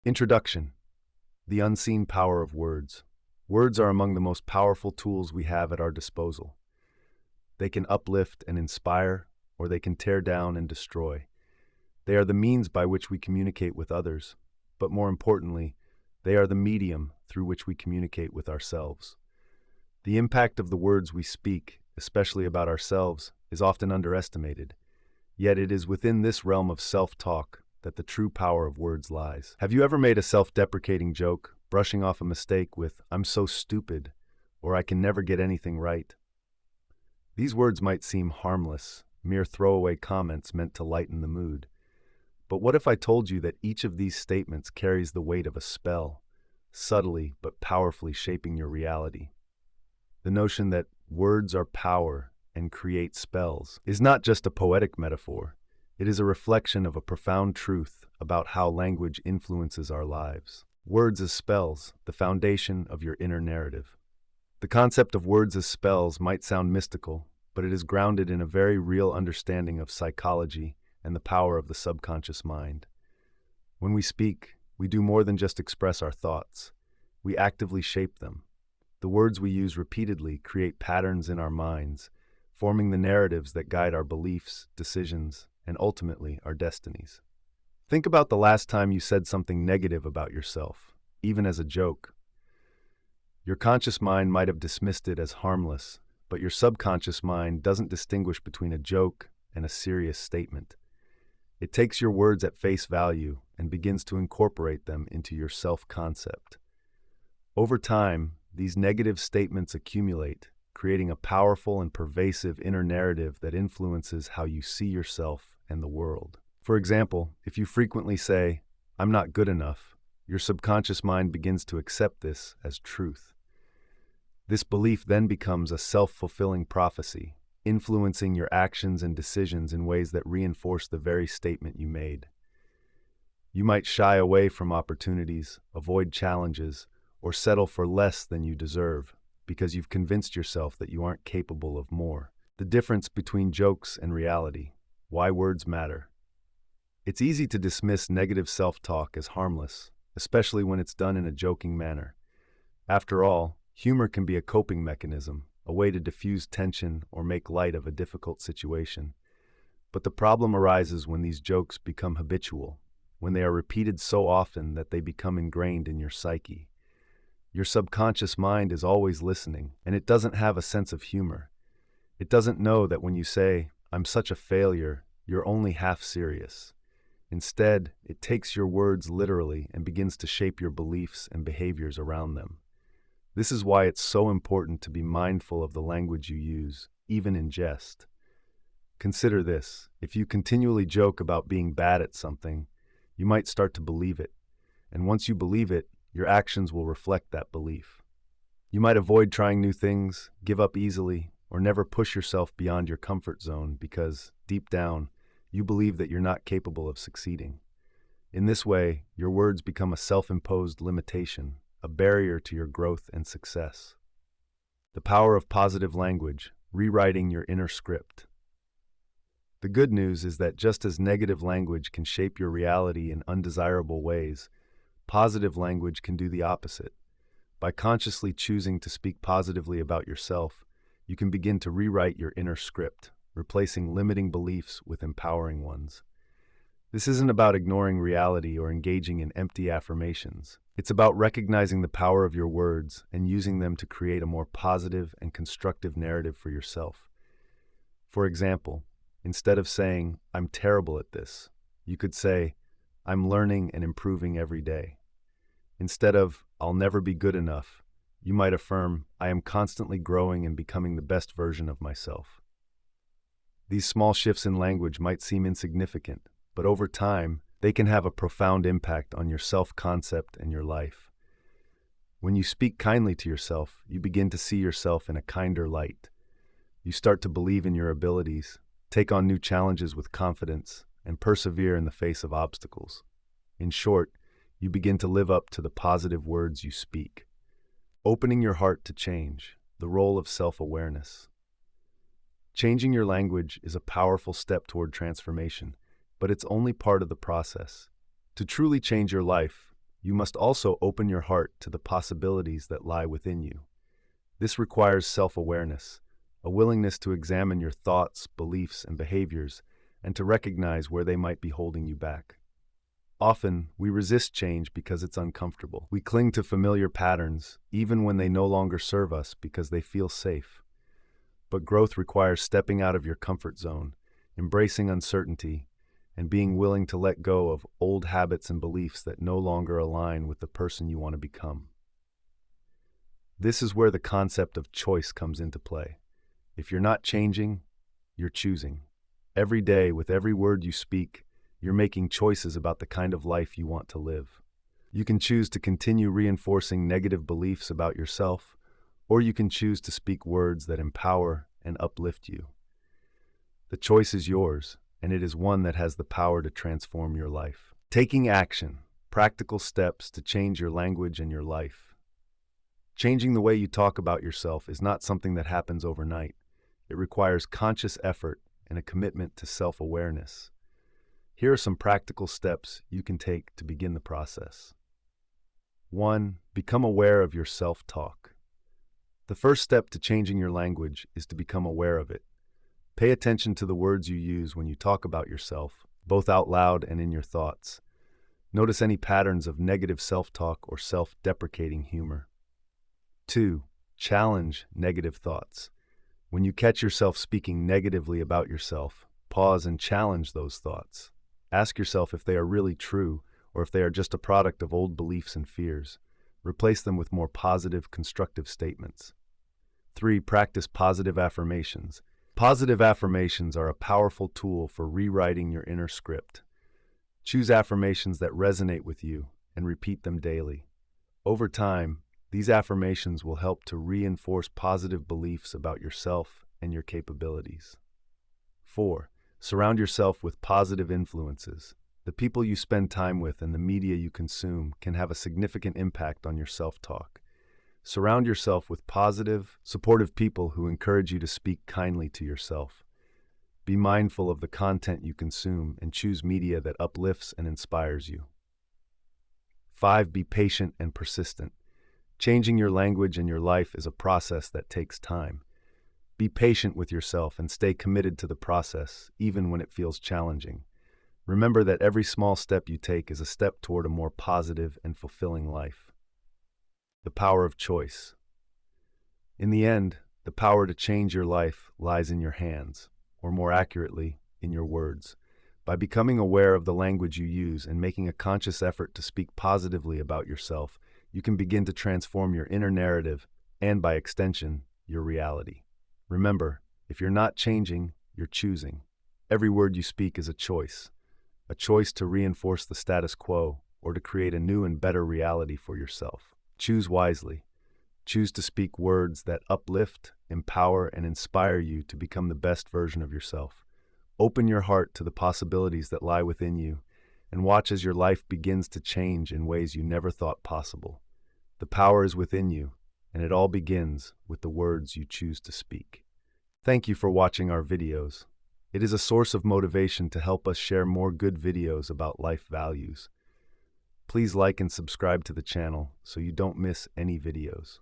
Introduction: the unseen power of words. Words are among the most powerful tools we have at our disposal. They can uplift and inspire, or they can tear down and destroy. They are the means by which we communicate with others, but more importantly, they are the medium through which we communicate with ourselves. The impact of the words we speak, especially about ourselves, is often underestimated. Yet it is within this realm of self-talk that the true power of words lies. Have you ever made a self-deprecating joke, brushing off a mistake with, "I'm so stupid," or "I can never get anything right"? These words might seem harmless, mere throwaway comments meant to lighten the mood. But what if I told you that each of these statements carries the weight of a spell, subtly but powerfully shaping your reality? The notion that words are power and create spells is not just a poetic metaphor. It is a reflection of a profound truth about how language influences our lives. Words as spells, the foundation of your inner narrative. The concept of words as spells might sound mystical, but it is grounded in a very real understanding of psychology and the power of the subconscious mind. When we speak, we do more than just express our thoughts. We actively shape them. The words we use repeatedly create patterns in our minds, forming the narratives that guide our beliefs, decisions, and ultimately our destinies. Think about the last time you said something negative about yourself, even as a joke. Your conscious mind might have dismissed it as harmless, but your subconscious mind doesn't distinguish between a joke and a serious statement. It takes your words at face value and begins to incorporate them into your self-concept. Over time, these negative statements accumulate, creating a powerful and pervasive inner narrative that influences how you see yourself and the world. For example, if you frequently say, "I'm not good enough," your subconscious mind begins to accept this as truth. This belief then becomes a self-fulfilling prophecy, influencing your actions and decisions in ways that reinforce the very statement you made. You might shy away from opportunities, avoid challenges, or settle for less than you deserve because you've convinced yourself that you aren't capable of more. The difference between jokes and reality. Why words matter. It's easy to dismiss negative self-talk as harmless, especially when it's done in a joking manner. After all, humor can be a coping mechanism, a way to diffuse tension or make light of a difficult situation. But the problem arises when these jokes become habitual, when they are repeated so often that they become ingrained in your psyche. Your subconscious mind is always listening, and it doesn't have a sense of humor. It doesn't know that when you say, "I'm such a failure," you're only half serious. Instead, it takes your words literally and begins to shape your beliefs and behaviors around them. This is why it's so important to be mindful of the language you use, even in jest. Consider this: if you continually joke about being bad at something, you might start to believe it. And once you believe it, your actions will reflect that belief. You might avoid trying new things, give up easily, or never push yourself beyond your comfort zone because, deep down, you believe that you're not capable of succeeding. In this way, your words become a self-imposed limitation, a barrier to your growth and success. The power of positive language, rewriting your inner script. The good news is that just as negative language can shape your reality in undesirable ways, positive language can do the opposite. By consciously choosing to speak positively about yourself, you can begin to rewrite your inner script, replacing limiting beliefs with empowering ones. This isn't about ignoring reality or engaging in empty affirmations. It's about recognizing the power of your words and using them to create a more positive and constructive narrative for yourself. For example, instead of saying, "I'm terrible at this," you could say, "I'm learning and improving every day." Instead of, "I'll never be good enough," you might affirm, "I am constantly growing and becoming the best version of myself." These small shifts in language might seem insignificant, but over time, they can have a profound impact on your self-concept and your life. When you speak kindly to yourself, you begin to see yourself in a kinder light. You start to believe in your abilities, take on new challenges with confidence, and persevere in the face of obstacles. In short, you begin to live up to the positive words you speak. Opening your heart to change, the role of self-awareness. Changing your language is a powerful step toward transformation, but it's only part of the process. To truly change your life, you must also open your heart to the possibilities that lie within you. This requires self-awareness, a willingness to examine your thoughts, beliefs, and behaviors, and to recognize where they might be holding you back. Often, we resist change because it's uncomfortable. We cling to familiar patterns, even when they no longer serve us because they feel safe. But growth requires stepping out of your comfort zone, embracing uncertainty, and being willing to let go of old habits and beliefs that no longer align with the person you want to become. This is where the concept of choice comes into play. If you're not changing, you're choosing. Every day, with every word you speak, you're making choices about the kind of life you want to live. You can choose to continue reinforcing negative beliefs about yourself, or you can choose to speak words that empower and uplift you. The choice is yours, and it is one that has the power to transform your life. Taking action, practical steps to change your language and your life. Changing the way you talk about yourself is not something that happens overnight. It requires conscious effort and a commitment to self-awareness. Here are some practical steps you can take to begin the process. 1. Become aware of your self-talk. The first step to changing your language is to become aware of it. Pay attention to the words you use when you talk about yourself, both out loud and in your thoughts. Notice any patterns of negative self-talk or self-deprecating humor. 2. Challenge negative thoughts. When you catch yourself speaking negatively about yourself, pause and challenge those thoughts. Ask yourself if they are really true or if they are just a product of old beliefs and fears. Replace them with more positive, constructive statements. 3. Practice positive affirmations. Positive affirmations are a powerful tool for rewriting your inner script. Choose affirmations that resonate with you and repeat them daily. Over time, these affirmations will help to reinforce positive beliefs about yourself and your capabilities. 4. Surround yourself with positive influences. The people you spend time with and the media you consume can have a significant impact on your self-talk. Surround yourself with positive, supportive people who encourage you to speak kindly to yourself. Be mindful of the content you consume and choose media that uplifts and inspires you. 5. Be patient and persistent. Changing your language and your life is a process that takes time. Be patient with yourself and stay committed to the process, even when it feels challenging. Remember that every small step you take is a step toward a more positive and fulfilling life. The power of choice. In the end, the power to change your life lies in your hands, or more accurately, in your words. By becoming aware of the language you use and making a conscious effort to speak positively about yourself, you can begin to transform your inner narrative and, by extension, your reality. Remember, if you're not changing, you're choosing. Every word you speak is a choice to reinforce the status quo or to create a new and better reality for yourself. Choose wisely. Choose to speak words that uplift, empower, and inspire you to become the best version of yourself. Open your heart to the possibilities that lie within you and watch as your life begins to change in ways you never thought possible. The power is within you, and it all begins with the words you choose to speak. Thank you for watching our videos. It is a source of motivation to help us share more good videos about life values. Please like and subscribe to the channel so you don't miss any videos.